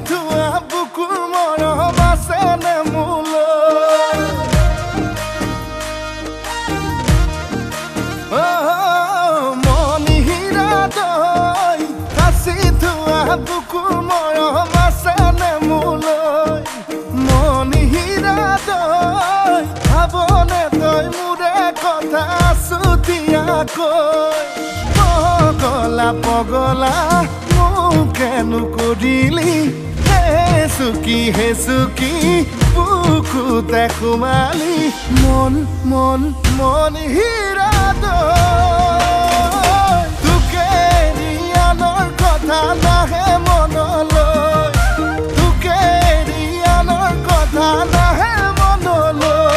থোৱা বুকুৰ মৰম আছেনে মোলৈ মন হীৰা দৈ সাঁচি থোৱা বুকুৰ মৰম আছেনে মোলৈ মন হীৰা দৈ ভাবনে তই মোৰে কথা চুতীয়াকৈ পগলা মোকেনো কৰিলি হে চুকি বুকুতে সোমালি মন মন মন হীৰা দৈ তোকে ৰিয়ানৰ কথা নাহে মনলৈ তোকে ৰিয়ানৰ কথা নাহে মনলৈ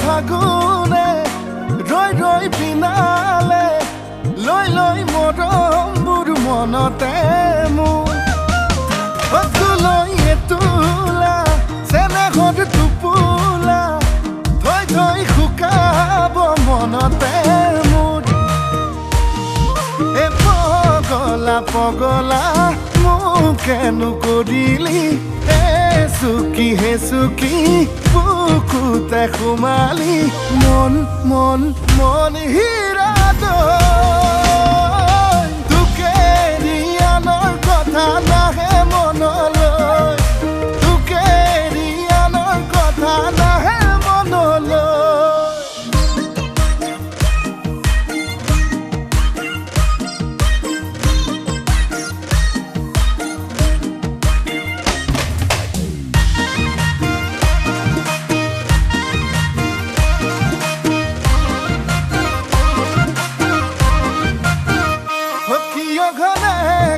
ফাগুনে ৰৈ পিনালে লৈ মৰমবোৰ মনতে মোৰ লৈ তোলা চেনেহত টোপোলা থৈ শুকাব মনতে মোৰ এ পগলা মোকেনো কৰিলি হে চুকি বুকুতে সোমালি মন মন মন হীৰা দৈ তোকে ৰিয়ানৰ কথা নাহে মনলৈ তোকে ৰিয়ানৰ কথা নাহে মনলৈ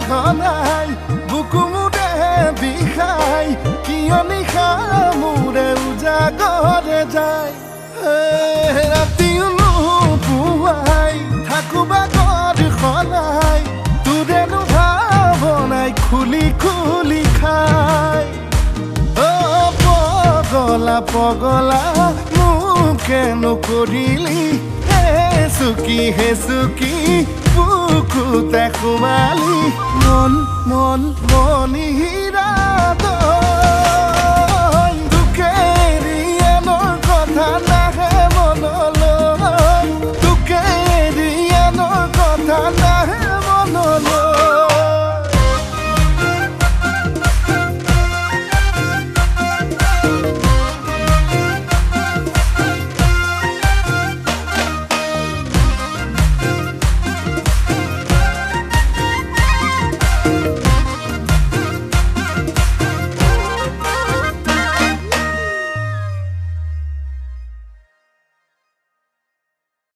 ঘনাই বুকু মোৰে বিষাই কিয় নিশা মোৰে উজাগৰে যায় ৰাতিও নোপোৱাই থাকো বাগৰ সলাই তোৰেনো ভাৱনাই খুলি খাই পগলা মোকেনো কৰিলি হে চুকি বুকুতে সোমালি মন মন মন হীৰা দৈ তোকে ৰিয়ানৰ কথা নাহে মনলৈ তোকে ৰিয়ানৰ কথা